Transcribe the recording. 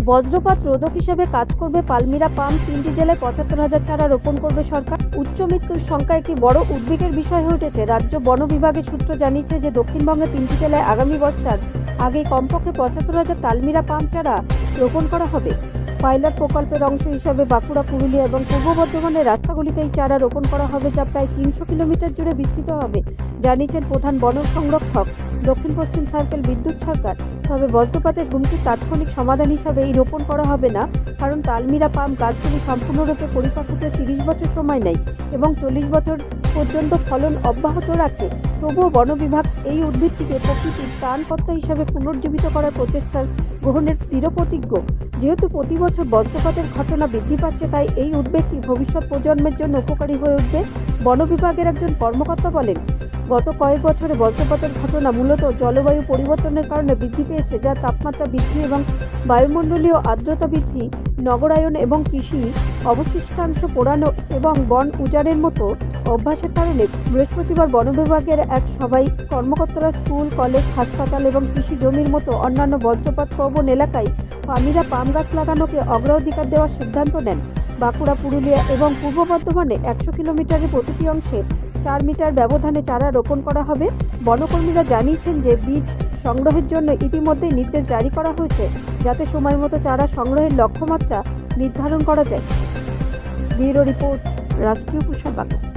বজ্রপাত রোধক হিসেবে কাজ করবে পালমিরা পাম। 3টি জেলায় ৭৫,০০০ চারা রোপণ করবে সরকার। উচ্চ মৃত্যুর সংখ্যা একটি বড় উদ্বেগের বিষয় হয়ে উঠেছে। রাজ্য বন বিভাগের সূত্র জানিয়েছে যে দক্ষিণবঙ্গের 3টি জেলায় আগামী বর্ষার আগেই কমপক্ষে ৭৫,০০০ তালমিরা পাম চারা রোপণ করা হবে। পাইলট প্রকল্পের অংশ হিসাবে বাঁকুড়া, পুরুলিয়া এবং পূর্ব বর্ধমানের রাস্তাগুলিতে এই চারা রোপণ করা হবে, যা প্রায় ৩০০ কিলোমিটার জুড়ে বিস্তৃত হবে, জানিয়েছেন প্রধান বন সংরক্ষক দক্ষিণ পশ্চিম সার্কেল বিদ্যুৎ সরকার। তবে বজ্রপাতের হুমকির তাৎক্ষণিক সমাধান হিসাবে এই রোপণ করা হবে না, কারণ তালমিরা পাম গাছগুলি সম্পূর্ণরূপে পরিপক্ক হতে ৩০ বছর সময় নেয় এবং ৪০ বছর পর্যন্ত ফলন অব্যাহত রাখে। তবুও বন বিভাগ এই উদ্ভিদটিকে প্রকৃতির ত্রাণকর্তা হিসাবে পুনর্জীবিত করার প্রচেষ্টা গ্রহণের দৃঢ়প্রতিজ্ঞ। যেহেতু প্রতি বছর বজ্রপাতের ঘটনা বৃদ্ধি পাচ্ছে, তাই এই উদ্বেগটি ভবিষ্যৎ প্রজন্মের জন্য উপকারী হয়ে উঠবে। বন বিভাগের একজন কর্মকর্তা বলেন, গত কয়েক বছরে বজ্রপাতের ঘটনা মূলত জলবায়ু পরিবর্তনের কারণে বৃদ্ধি পেয়েছে, যা তাপমাত্রা বৃদ্ধি এবং বায়ুমণ্ডলীয় আর্দ্রতা বৃদ্ধি, নগরায়ন এবং কৃষি অবশিষ্টাংশ পোড়ানো এবং বন উজাড়ের মতো অভ্যাসের কারণে। বৃহস্পতিবার বন বিভাগের এক সভায় কর্মকর্তারা স্কুল, কলেজ, হাসপাতাল এবং কৃষি জমির মতো অন্যান্য বজ্রপাত প্রবণ এলাকায় পালমিরা পাম গাছ লাগানোকে অগ্রাধিকার দেওয়ার সিদ্ধান্ত নেন। বাঁকুড়া, পুরুলিয়া এবং পূর্ব বর্ধমানে ১০০ কিলোমিটারের প্রতিটি অংশে ৪ মিটার ব্যবধানে চারা রোপণ করা হবে। বনকর্মীরা জানিয়েছেন যে বীজ সংগ্রহের জন্য ইতিমধ্যেই নির্দেশ জারি করা হয়েছে, যাতে সময়মতো চারা সংগ্রহের লক্ষ্যমাত্রা নির্ধারণ করা যায়। ব্যুরো রিপোর্ট, রাষ্ট্রীয় প্রসার বাংলা।